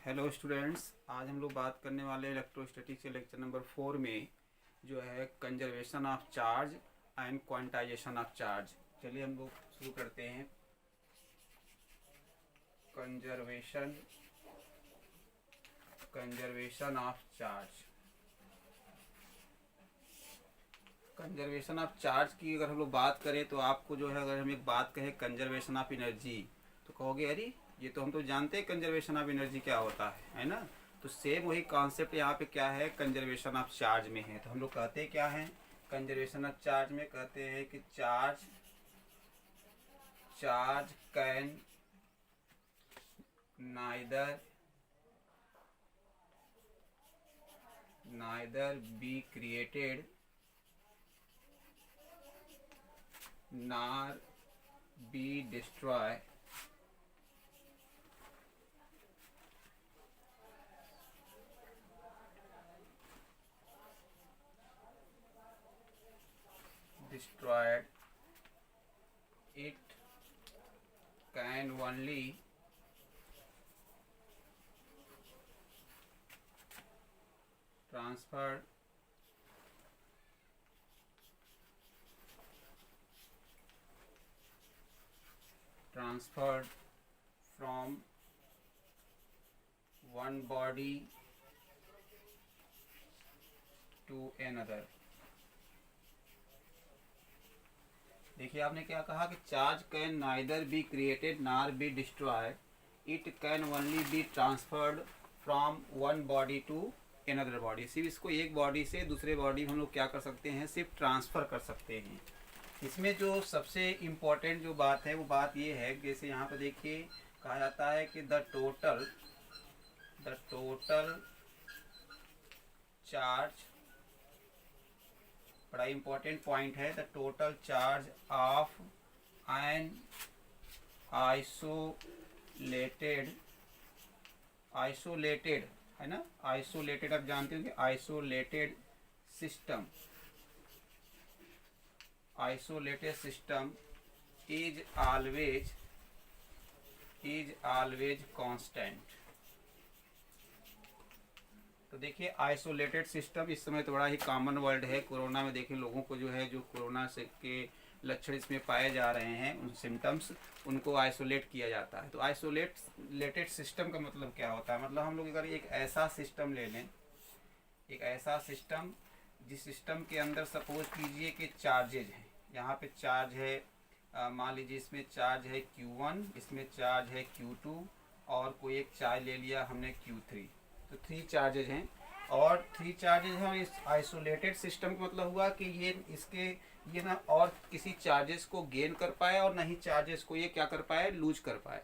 Hello students, आज हम लोग बात करने वाले इलेक्ट्रोस्टैटिक्स के लेक्चर नंबर 4 में जो है conservation of charge and quantization of charge. चलिए हम लोग शुरू करते हैं। Conservation of charge. Conservation of charge की अगर हम लोग बात करें तो आपको जो है, अगर हम एक बात कहें कंजर्वेशन ऑफ एनर्जी तो कहोगे अरे ये तो हम तो जानते हैं कंजर्वेशन ऑफ एनर्जी क्या होता है ना। तो सेम वही कॉन्सेप्ट यहाँ पे क्या है, कंजर्वेशन ऑफ चार्ज में है। तो हम लोग कहते क्या हैं कंजर्वेशन ऑफ चार्ज में, कहते हैं कि charge can neither be created nor be destroyed it can only transferred from one body to another। देखिए आपने क्या कहा कि charge can neither be created nor be destroyed, it can only be transferred from one body to another body. सिर्फ इसको एक body से दूसरे बॉडी में हम लोग क्या कर सकते हैं, सिर्फ ट्रांसफ़र कर सकते हैं। इसमें जो सबसे इम्पोर्टेंट जो बात है वो बात ये है, जैसे यहाँ पर देखिए कहा जाता है कि द टोटल चार्ज, बड़ा इम्पोर्टेंट पॉइंट है, the total charge of an isolated है ना, आइसोलेटेड आप जानते हो कि isolated system is always constant. तो देखिए आइसोलेटेड सिस्टम इस समय तो बड़ा ही कॉमन वर्ड है। कोरोना में देखिए लोगों को जो है, जो कोरोना से के लक्षण इसमें पाए जा रहे हैं, उन सिम्टम्स, उनको आइसोलेट किया जाता है। तो आइसोलेटेड सिस्टम का मतलब क्या होता है, मतलब हम लोग अगर एक ऐसा सिस्टम ले लें, एक ऐसा सिस्टम जिस सिस्टम के अंदर सपोज कीजिए कि चार्जेज हैं, यहाँ पे चार्ज है, मान लीजिए इसमें चार्ज है Q1, इसमें चार्ज है Q2 और कोई एक चार्ज ले लिया हमने Q3। तो 3 चार्जेज हैं और 3 चार्जेज हैं। इस आइसोलेटेड सिस्टम का मतलब हुआ कि ये ना और किसी चार्जेस को गेन कर पाए और ना ही चार्जेस को ये क्या कर पाए, लूज कर पाए।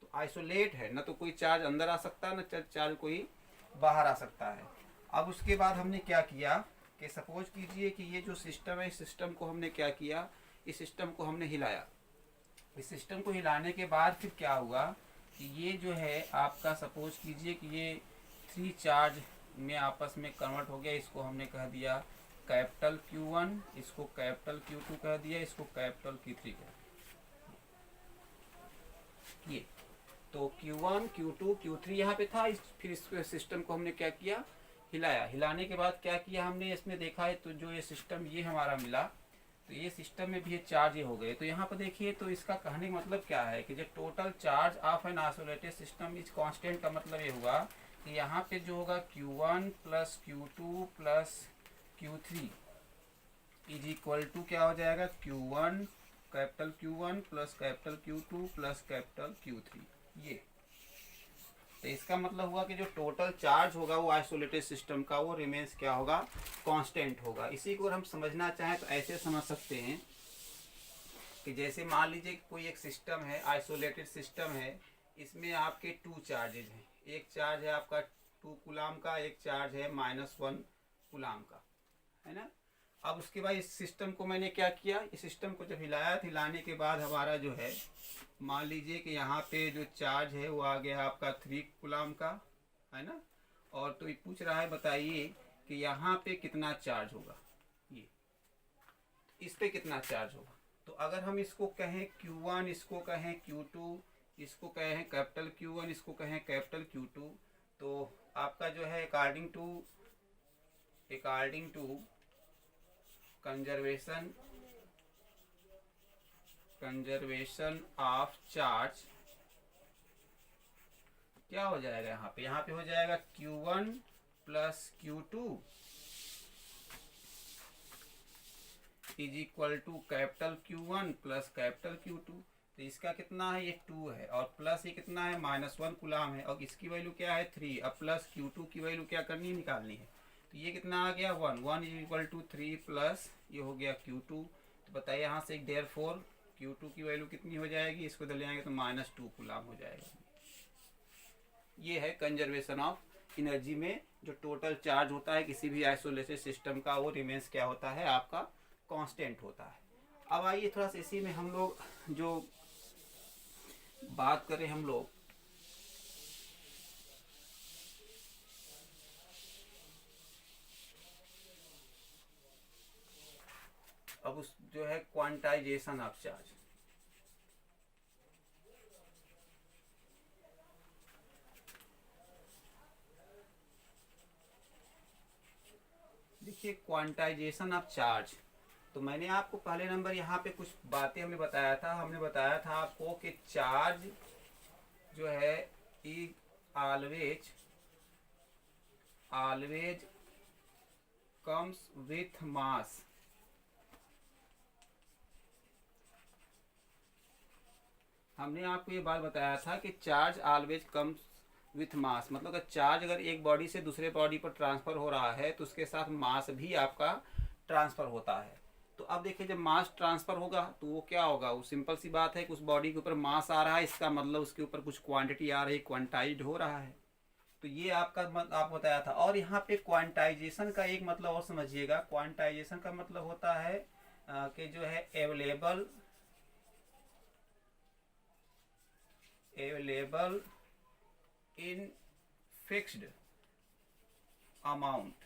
तो आइसोलेट है, ना तो कोई चार्ज अंदर आ सकता है, ना चार्ज कोई बाहर आ सकता है। अब उसके बाद हमने क्या किया कि सपोज कीजिए कि ये जो सिस्टम है, इस सिस्टम को हमने क्या किया, इस सिस्टम को हमने हिलाया। इस सिस्टम को हिलाने के बाद फिर क्या हुआ कि ये जो है आपका सपोज कीजिए कि ये 3 चार्ज में आपस में कन्वर्ट हो गया। इसको हमने कह दिया कैपिटल Q1, इसको कैपिटल Q2 कह दिया, इसको कैपिटल Q3 कह दिया। तो Q1 Q2 Q3 यहाँ पे था। फिर इस सिस्टम को हमने क्या किया, हिलाया। हिलाने के बाद क्या किया हमने, इसमें देखा है तो जो ये सिस्टम ये हमारा मिला, तो ये सिस्टम में भी ये चार्ज हो गए। तो यहाँ पर देखिए, तो इसका कहने का मतलब क्या है कि जो total charge of an isolated system is constant का मतलब ये हुआ कि यहाँ पे जो होगा Q1 plus Q2 plus Q3 is equal to क्या हो जाएगा, Q1 capital Q1 plus capital Q2 plus capital Q3। ये तो इसका मतलब हुआ कि जो टोटल चार्ज होगा वो आइसोलेटेड सिस्टम का, वो रिमेंस क्या होगा, कांस्टेंट होगा। इसी को हम समझना चाहें तो ऐसे समझ सकते हैं कि जैसे मान लीजिए कोई एक सिस्टम है, आइसोलेटेड सिस्टम है, इसमें आपके 2 चार्जेज हैं। एक चार्ज है आपका 2 कूलाम का, एक चार्ज है -1 कूलाम का, है ना। अब उसके बाद इस सिस्टम को मैंने क्या किया, इस सिस्टम को जब हिलाया, हिलाने के बाद हमारा जो है, मान लीजिए कि यहाँ पे जो चार्ज है वो आ गया आपका 3 कूलाम का, है ना। और तो ये पूछ रहा है बताइए कि यहाँ पे कितना चार्ज होगा, ये इस पे कितना चार्ज होगा। तो अगर हम इसको कहें Q1, इसको कहें Q2, इसको कहें कैपिटल Q1, इसको कहें कैपिटल Q2। तो आपका जो है according to conservation of charge क्या हो जाएगा, यहाँ पे हो जाएगा Q1 plus Q2 is equal to capital Q1 plus capital Q2। तो इसका कितना है, ये 2 है, और प्लस ये कितना है, -1 कूलाम है, और इसकी वैल्यू क्या है 3। अब प्लस Q2 की वैल्यू क्या करनी है, निकालनी है। तो ये कितना आ गया 1 इज इक्वल टू 3 प्लस ये हो गया Q2। तो बताइए यहाँ से देयरफॉर Q2 की वैल्यू कितनी हो जाएगी, इसको ले आएंगे तो -2 कूलाम हो जाएगा। ये है कंजर्वेशन ऑफ एनर्जी में जो टोटल चार्ज होता है किसी भी आइसोलेटेड सिस्टम का, वो रिमेंस क्या होता है आपका, कांस्टेंट होता है। अब आइए थोड़ा सा इसी में हम लोग जो बात करें हम लोग अब उस जो है क्वांटाइजेशन ऑफ चार्ज। देखिए क्वांटाइजेशन ऑफ चार्ज, तो मैंने आपको पहले नंबर यहाँ पे कुछ बातें हमने बताया था आपको कि चार्ज जो है is always comes with mass. हमने आपको ये बात बताया था कि charge always comes with mass, मतलब कि चार्ज अगर एक बॉडी से दूसरे बॉडी पर ट्रांसफर हो रहा है तो उसके साथ मास भी आपका ट्रांसफर होता है। तो अब देखिए जब मास ट्रांसफर होगा तो वो क्या होगा, वो सिंपल सी बात है कि उस बॉडी के ऊपर मास आ रहा है, इसका मतलब उसके ऊपर कुछ क्वांटिटी आ रही, क्वांटाइज्ड हो रहा है। तो ये आपका आप बताया था। और यहाँ पे क्वांटाइजेशन का एक मतलब और समझिएगा, क्वांटाइजेशन का मतलब होता है कि जो है अवेलेबल इन फिक्स्ड अमाउंट।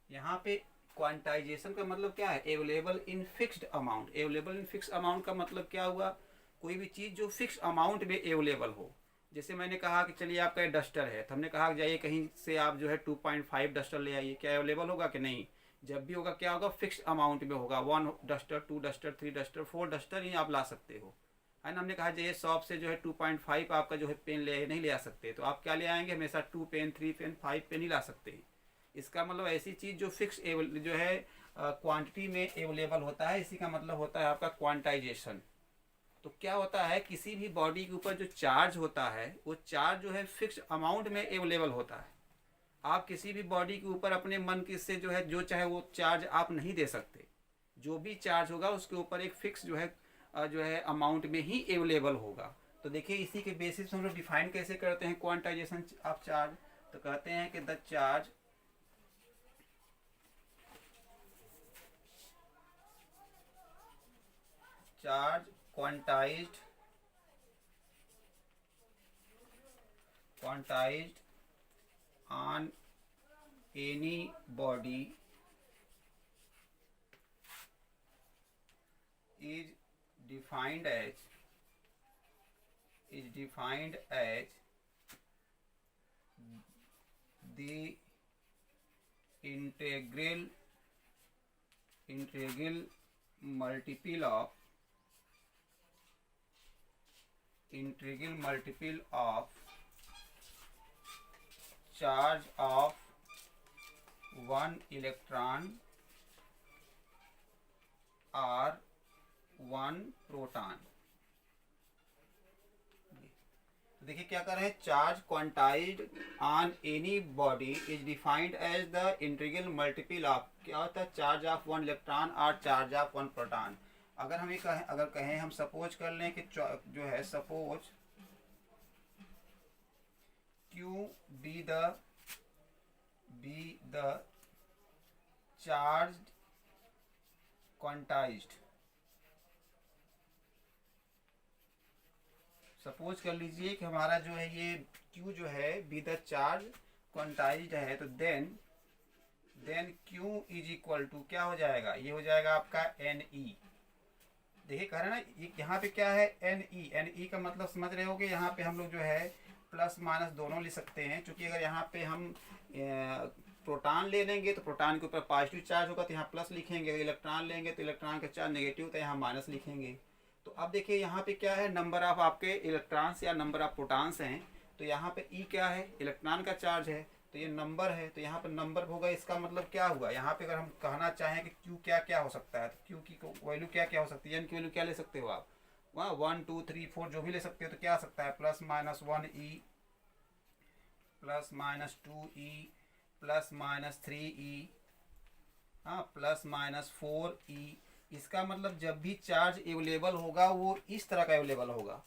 यहाँ पे क्वांटाइजेशन का मतलब क्या है, available in fixed amount. Available in fixed amount का मतलब क्या हुआ, कोई भी चीज़ जो फिक्स अमाउंट में अवेलेबल हो। जैसे मैंने कहा कि चलिए आपका ये डस्टर है, तो हमने कहा कि जाइए कहीं से आप जो है 2.5 डस्टर ले आइए, क्या अवेलेबल होगा कि नहीं, जब भी होगा क्या होगा, फिक्स्ड अमाउंट में होगा। 1 डस्टर, 2 डस्टर, 3 डस्टर, 4 डस्टर ही आप ला सकते हो, है ना। हमने कहा जाइए शॉप से जो है 2.5 आपका जो है पेन नहीं ले आ सकते, तो आप क्या ले आएंगे, हमेशा 2 पेन, 3 पेन, 5 पेन ही ला सकते हैं। इसका मतलब ऐसी चीज़ जो फिक्स जो है क्वांटिटी में अवेलेबल होता है, इसी का मतलब होता है आपका क्वांटाइजेशन। तो क्या होता है, किसी भी बॉडी के ऊपर जो चार्ज होता है वो चार्ज जो है फिक्स अमाउंट में अवेलेबल होता है। आप किसी भी बॉडी के ऊपर अपने मन के से जो है जो चाहे वो चार्ज आप नहीं दे सकते। जो भी चार्ज होगा उसके ऊपर एक फिक्स जो है अमाउंट में ही अवेलेबल होगा। तो देखिए इसी के बेसिस हम लोग डिफाइन कैसे करते हैं क्वांटाइजेशन ऑफ चार्ज। तो कहते हैं कि the charge quantized on any body is defined as the integral multiple of charge of 1 electron or 1 proton। देखिए क्या कर रहे हैं, charge quantized on any body is defined as the integral multiple of, क्या होता है, चार्ज ऑफ 1 इलेक्ट्रॉन और charge of 1 proton. अगर हम ये कहें हम सपोज कर लें कि जो है suppose Q be the charged quantized, suppose कर लीजिए कि हमारा जो है ये Q जो है बी द चार्ज क्वांटाइज्ड है, तो then Q is equal to क्या हो जाएगा, ये हो जाएगा आपका Ne। देखिए कह रहे हैं ना, यहाँ पे क्या है एन ई का मतलब समझ रहे होगे, यहाँ पे हम लोग जो है प्लस माइनस दोनों ले सकते हैं, क्योंकि अगर यहाँ पे हम प्रोटॉन ले लेंगे तो प्रोटॉन के ऊपर पॉजिटिव चार्ज होगा तो यहाँ प्लस लिखेंगे, अगर इलेक्ट्रॉन लेंगे तो इलेक्ट्रॉन का चार्ज नेगेटिव तो यहाँ माइनस लिखेंगे। तो अब देखिए यहाँ पे क्या है, नंबर ऑफ आपके इलेक्ट्रॉन्स या नंबर ऑफ प्रोटॉन्स हैं, तो यहाँ पे ई क्या है, इलेक्ट्रॉन का चार्ज है, तो ये नंबर है, तो यहाँ पर नंबर होगा। इसका मतलब क्या हुआ, यहाँ पे अगर हम कहना चाहें कि क्यू क्या क्या हो सकता है, तो क्यू की वैल्यू क्या क्या हो सकती है, एन की वैल्यू क्या ले सकते हो आप, वहाँ 1 2 3 4 जो भी ले सकते हो, तो क्या आ सकता है प्लस माइनस 1 ई, प्लस माइनस 2 ई, प्लस माइनस 3 ई, हाँ प्लस माइनस 4 ई। इसका मतलब जब भी चार्ज अवेलेबल होगा वो इस तरह का अवेलेबल होगा,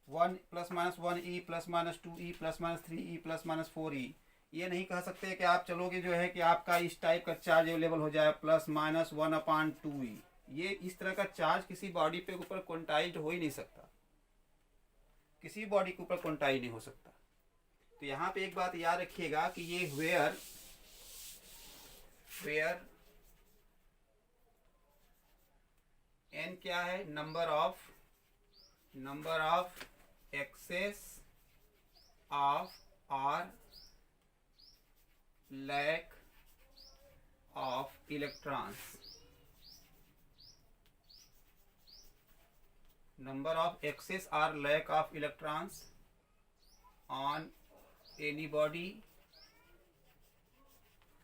1 प्लस माइनस 1 ई, प्लस माइनस 2 ई, प्लस माइनस 3 ई, प्लस माइनस 4 ई। ये नहीं कह सकते कि आप चलोगे जो है कि आपका इस टाइप का चार्ज अवेलेबल हो जाए प्लस माइनस 1/2 ई। ये इस तरह का चार्ज किसी बॉडी पे ऊपर क्वांटाइज्ड हो ही नहीं सकता, किसी बॉडी के ऊपर क्वांटाइज नहीं हो सकता। तो यहाँ पे एक बात याद रखिएगा कि ये वेयर एन क्या है, number of excess of or lack of electrons, number of excess or lack of electrons on any body.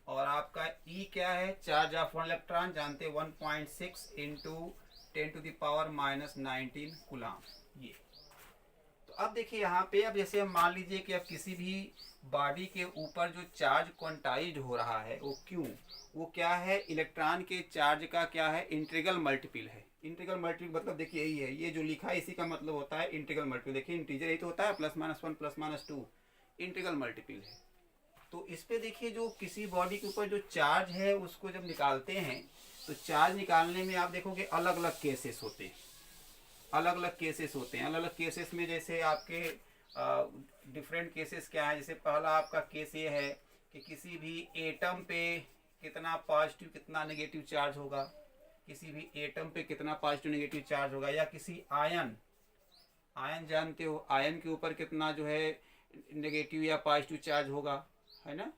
और आपका ई क्या है, चार्ज ऑफ 1 इलेक्ट्रॉन, जानते 1.6 इंटू 10⁻⁻19 कूलम। ये तो अब देखिए यहाँ पे, अब जैसे हम मान लीजिए कि अब किसी भी बॉडी के ऊपर जो चार्ज क्वांटाइज्ड हो रहा है वो क्यों, वो क्या है, इलेक्ट्रॉन के चार्ज का क्या है, इंटीग्रल मल्टीपल है। इंटीग्रल मल्टीपल मतलब देखिए यही है, ये जो लिखा है इसी का मतलब होता है इंटीग्रल मल्टीपल। देखिए इंटीजर यही तो होता है, plus minus 1 plus minus 2 integral multiple है। तो इस पे देखिए जो किसी बॉडी के ऊपर जो चार्ज है उसको जब निकालते हैं तो चार्ज निकालने में आप देखोगे अलग अलग केसेस होते हैं, अलग अलग केसेस होते हैं। अलग अलग केसेस में जैसे आपके डिफरेंट केसेस क्या है, जैसे पहला आपका केस ये है कि किसी भी एटम पे कितना पॉजिटिव कितना नेगेटिव चार्ज होगा, किसी भी एटम पे कितना पॉजिटिव नेगेटिव चार्ज होगा, या किसी आयन जानते हो, आयन के ऊपर कितना जो है नेगेटिव या पॉजिटिव चार्ज होगा, है ना।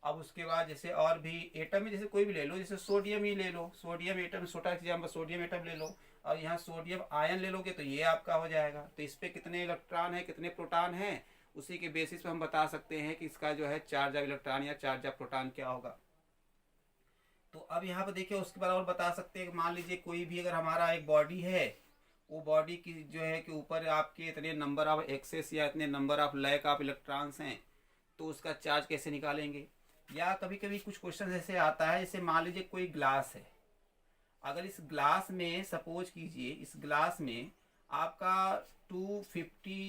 अब उसके बाद जैसे और भी एटम में जैसे कोई भी ले लो, जैसे सोडियम ही ले लो, सोडियम एटम छोटा एग्जाम्पल, सोडियम एटम ले लो और यहाँ सोडियम आयन ले लोगे तो ये आपका हो जाएगा। तो इस पे कितने इलेक्ट्रॉन है कितने प्रोटॉन है, उसी के बेसिस पे हम बता सकते हैं कि इसका जो है चार्ज ऑफ इलेक्ट्रॉन या चार्ज ऑफ प्रोटॉन क्या होगा। तो अब यहाँ पर देखिए उसके बाद और बता सकते हैं, मान लीजिए कोई भी अगर हमारा एक बॉडी है, वो बॉडी की जो है कि ऊपर आपके इतने नंबर ऑफ एक्सेस या इतने number of lack of electrons हैं, तो उसका चार्ज कैसे निकालेंगे। या कभी कभी कुछ क्वेश्चन ऐसे आता है, जैसे मान लीजिए कोई ग्लास है, अगर इस ग्लास में सपोज कीजिए इस ग्लास में आपका 250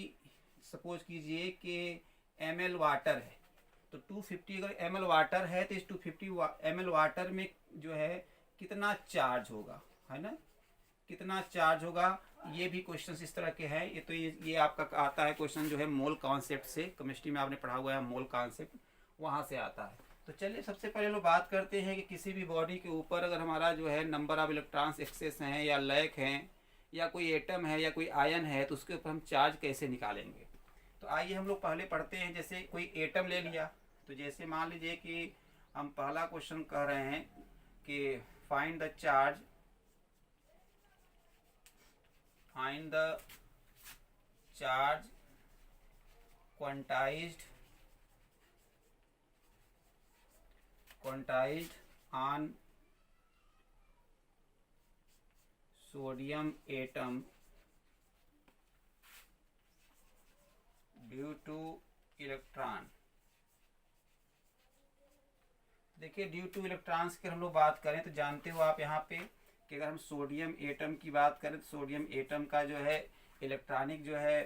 सपोज कीजिए कि ml वाटर है, तो 250 अगर ml वाटर है तो इस 250 ml वाटर में जो है कितना चार्ज होगा, है ना, कितना चार्ज होगा। ये भी क्वेश्चंस इस तरह के हैं। ये तो ये आपका आता है क्वेश्चन जो है मोल कॉन्सेप्ट से, केमिस्ट्री में आपने पढ़ा हुआ है मोल कॉन्सेप्ट, वहाँ से आता है। तो चलिए सबसे पहले लोग बात करते हैं कि किसी भी बॉडी के ऊपर अगर हमारा जो है नंबर ऑफ इलेक्ट्रॉन्स एक्सेस हैं या लैक हैं या कोई एटम है या कोई आयन है, तो उसके ऊपर हम चार्ज कैसे निकालेंगे। तो आइए हम लोग पहले पढ़ते हैं। जैसे कोई एटम ले लिया, तो जैसे मान लीजिए कि हम पहला क्वेश्चन कह रहे हैं कि find the charge, find the charge quantized on sodium atom due to electron. देखिए ड्यू टू इलेक्ट्रॉन्स की हम लोग बात करें तो जानते हो आप यहाँ पे कि अगर हम सोडियम एटम की बात करें तो सोडियम एटम का जो है इलेक्ट्रॉनिक जो है,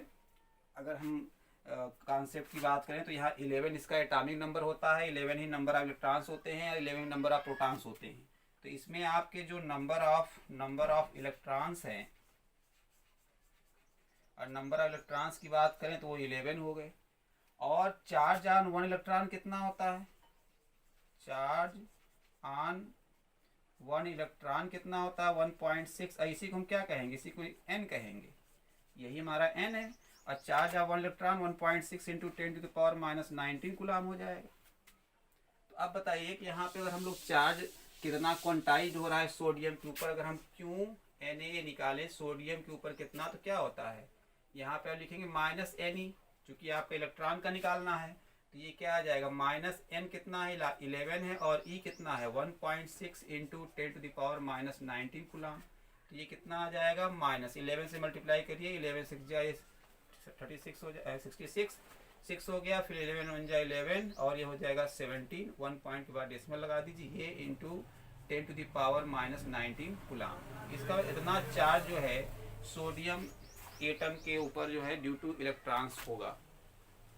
अगर हम कॉन्सेप्ट की बात करें तो यहाँ 11 इसका एटॉमिक नंबर होता है, 11 ही नंबर ऑफ इलेक्ट्रॉन्स होते हैं, 11 नंबर ऑफ प्रोटॉन्स होते हैं। तो इसमें आपके जो नंबर ऑफ इलेक्ट्रॉन्स हैं और नंबर ऑफ इलेक्ट्रॉन्स की बात करें तो वो 11 हो गए। और चार्ज ऑन 1 इलेक्ट्रॉन कितना होता है, चार्ज ऑन 1 इलेक्ट्रॉन कितना होता है 1.6, इसी को हम क्या कहेंगे, इसी को n कहेंगे, यही हमारा n है। और charge of 1 electron 1.6 into 10⁻⁹ coulomb हो जाएगा। तो अब बताइए कि यहाँ पे अगर हम लोग चार्ज कितना क्वांटाइज हो रहा है सोडियम के ऊपर, अगर हम Na निकालें सोडियम के ऊपर कितना, तो क्या होता है, यहाँ पे आप लिखेंगे -Ne, चूंकि आपका इलेक्ट्रॉन का निकालना है, तो ये क्या आ जाएगा -n कितना है 11 है, और E कितना है 1.6 इंटू 10⁻⁹ कूलाम। तो ये कितना आ जाएगा, -11 से मल्टीप्लाई करिए, 11 6 जाए 36 हो जाए 66 6 हो गया, फिर 11 1 जाए 11, और ये हो जाएगा 17, 1 पॉइंट के बाद डेसिमल लगा दीजिए, ये इंटू 10⁻⁹ कूलाम। इसका इतना चार्ज जो है सोडियम एटम के ऊपर जो है ड्यू टू इलेक्ट्रॉन्स होगा,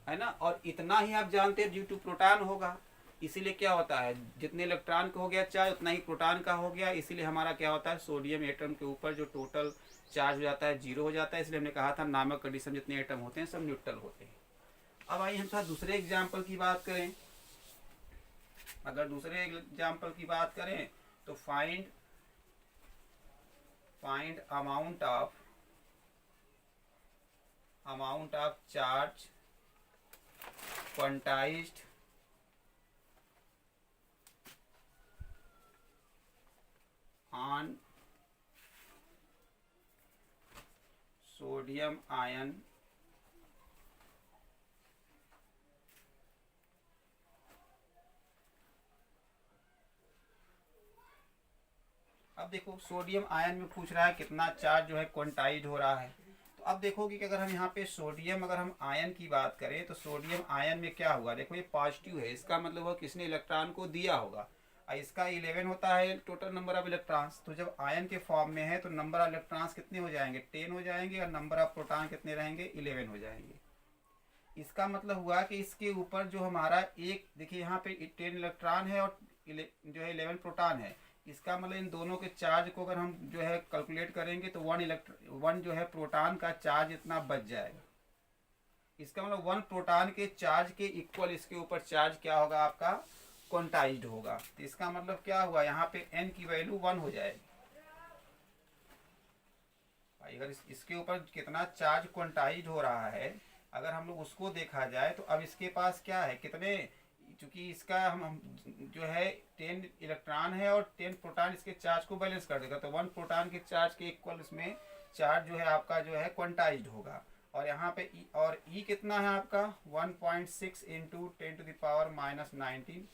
है ना। और इतना ही आप जानते हैं ड्यू टू प्रोटॉन होगा। इसीलिए क्या होता है, जितने इलेक्ट्रॉन का हो गया चार्ज उतना ही प्रोटॉन का हो गया, इसीलिए हमारा क्या होता है सोडियम एटम के ऊपर जो टोटल चार्ज हो जाता है 0 हो जाता है। इसलिए हमने कहा था नामक कंडीशन जितने एटम होते हैं सब न्यूट्रल होते हैं। अब आइए हम साथ दूसरे एग्जाम्पल की बात करें। अगर दूसरे एग्जाम्पल की बात करें तो find amount of charge quantized on sodium ion अब देखो सोडियम आयन में पूछ रहा है कितना चार्ज जो है क्वांटाइज हो रहा है। तो अब देखोगे कि अगर हम यहाँ पे सोडियम अगर हम आयन की बात करें तो सोडियम आयन में क्या हुआ, देखो ये पॉजिटिव है, इसका मतलब वो किसने इलेक्ट्रॉन को दिया होगा, और इसका 11 होता है टोटल नंबर ऑफ इलेक्ट्रॉन्स। तो जब आयन के फॉर्म में है तो नंबर ऑफ इलेक्ट्रॉन्स कितने हो जाएंगे 10 हो जाएंगे, और नंबर ऑफ प्रोटॉन कितने रहेंगे 11 हो जाएंगे। इसका मतलब हुआ कि इसके ऊपर जो हमारा एक देखिए यहाँ पे 10 इलेक्ट्रॉन है और जो है 11 प्रोटॉन है। इसका मतलब इन दोनों के चार्ज को अगर हम जो है कैलकुलेट करेंगे तो 1 जो है प्रोटॉन का चार्ज इतना बच जाएगा। इसका मतलब 1 प्रोटॉन के चार्ज के इक्वल इसके ऊपर चार्ज क्या होगा आपका क्वांटाइज्ड होगा। तो इसका मतलब क्या हुआ, यहाँ पे n की वैल्यू 1 हो जाएगी। भाई अगर इसके ऊपर कितना चार्ज क्वांटाइज्ड हो रहा है, अगर हम लोग उसको देखा जाए तो अब इसके पास क्या है कितने, चूंकि इसका हम जो है 10 इलेक्ट्रॉन है और 10 प्रोटॉन इसके चार्ज को बैलेंस कर देगा, तो 1 प्रोटॉन के चार्ज के इक्वल इसमें चार्ज जो है आपका जो है क्वांटाइज्ड होगा। और यहाँ पे और E कितना है आपका 1.6 इंटू 10⁻⁹।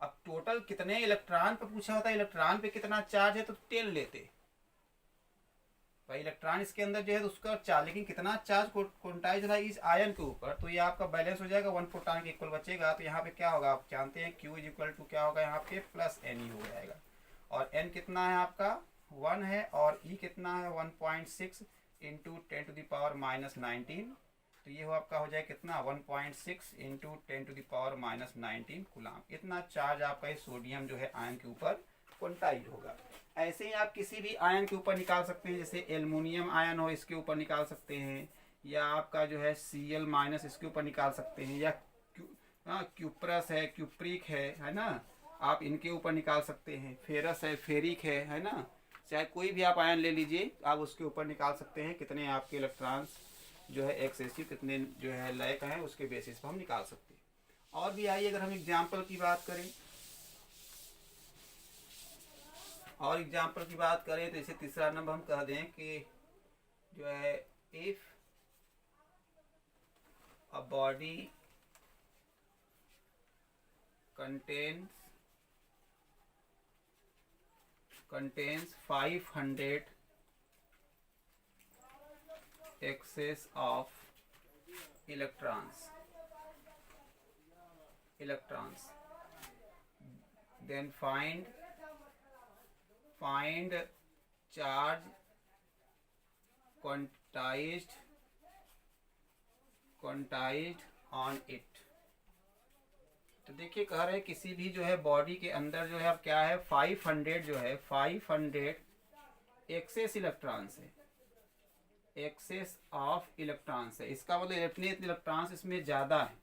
अब टोटल कितने इलेक्ट्रॉन पे पूछा होता है, इलेक्ट्रॉन पे कितना चार्ज है तो 10 लेते भाई, इलेक्ट्रॉन इसके अंदर जो है तो उसका चार्ज, लेकिन कितना चार्ज क्वांटाइज था इस आयन के ऊपर, तो ये आपका बैलेंस हो जाएगा 1 प्रोटॉन के इक्वल बचेगा। तो यहाँ पे क्या होगा आप जानते हैं Q इज इक्वल टू क्या होगा यहाँ पे +Ne हो जाएगा। और n कितना है आपका 1 है, और E कितना है 1.6 इंटू 10⁻⁹। तो ये हो आपका हो जाए कितना 1.6 इंटू 10⁻⁹ कूलाम। इतना चार्ज आपका इस सोडियम जो है आयन के ऊपर क्वांटाइज होगा। ऐसे ही आप किसी भी आयन के ऊपर निकाल सकते हैं, जैसे एल्युमिनियम आयन हो इसके ऊपर निकाल सकते हैं, या आपका जो है Cl- इसके ऊपर निकाल सकते हैं, या क्यूप्रस है क्यूप्रिक है ना, आप इनके ऊपर निकाल सकते हैं। फेरस है फेरिक है ना, चाहे कोई भी आप आयन ले लीजिए आप उसके ऊपर निकाल सकते हैं कितने आपके इलेक्ट्रॉन्स जो है एक्सेसिव कितने जो है लय है, उसके बेसिस पर हम निकाल सकते हैं। और भी आइए अगर हम एग्जाम्पल की बात करें, और एग्जाम्पल की बात करें तो इसे तीसरा नंबर हम कह दें कि जो है if a body contains 500 excess of electrons, then find charge quantized on it। तो देखिए कह रहे हैं किसी भी जो है बॉडी के अंदर जो है अब क्या है 500 जो है 500 एक्सेस इलेक्ट्रॉन्स है, एक्सेस ऑफ इलेक्ट्रॉन्स है। इसका मतलब इतने इलेक्ट्रॉन्स इसमें ज़्यादा है,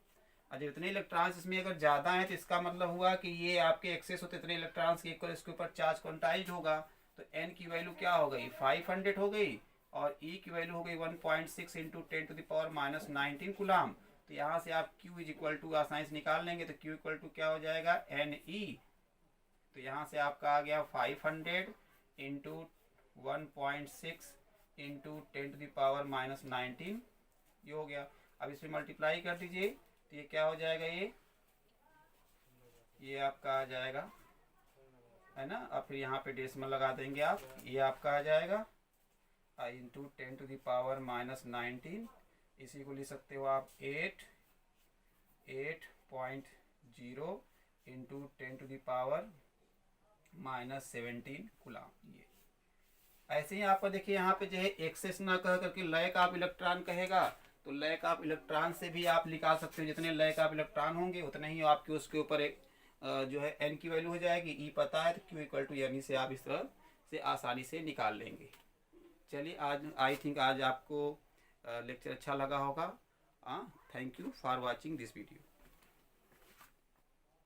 और जब इतने इलेक्ट्रॉन्स इसमें अगर ज़्यादा हैं तो इसका मतलब हुआ कि ये आपके एक्सेस होते इतने इलेक्ट्रॉन्स के इक्वल इसके ऊपर चार्ज क्वांटाइज होगा। तो एन की वैल्यू क्या हो गई 500 हो गई और ई की वैल्यू हो गई 1.6 इंटू 10⁻⁻19 कूलाम। तो यहाँ से आप Q इज इक्वल टू आसानी से निकाल लेंगे। तो Q इक्वल टू क्या हो जाएगा एन ई। तो यहाँ से आपका आ गया 500 इंटू 1.6 इंटू 10⁻⁻19 ये हो गया। अब इसमें मल्टीप्लाई कर दीजिए तो ये क्या हो जाएगा, ये आपका आ जाएगा, है ना। अब फिर यहाँ पे डेसिमल लगा देंगे आप, ये आपका आ जाएगा इंटू 10⁻⁻19। इसी को लिख सकते हो आप 8.0 इंटू 10⁻⁻17 कूलाम। ये ऐसे ही आपका देखिए यहाँ पे जो है एक्सेस ना कह करके लैक ऑफ इलेक्ट्रॉन कहेगा, तो लैक ऑफ इलेक्ट्रॉन से भी आप निकाल सकते हो। जितने लैक ऑफ इलेक्ट्रॉन होंगे उतने ही आपके उसके ऊपर एक जो है एन की वैल्यू हो जाएगी। ई पता है तो क्यू इक्वल टू एन से आप इस तरह से आसानी से निकाल लेंगे। चलिए आज आई थिंक आज आपको लेक्चर अच्छा लगा होगा। Thank you for watching this video.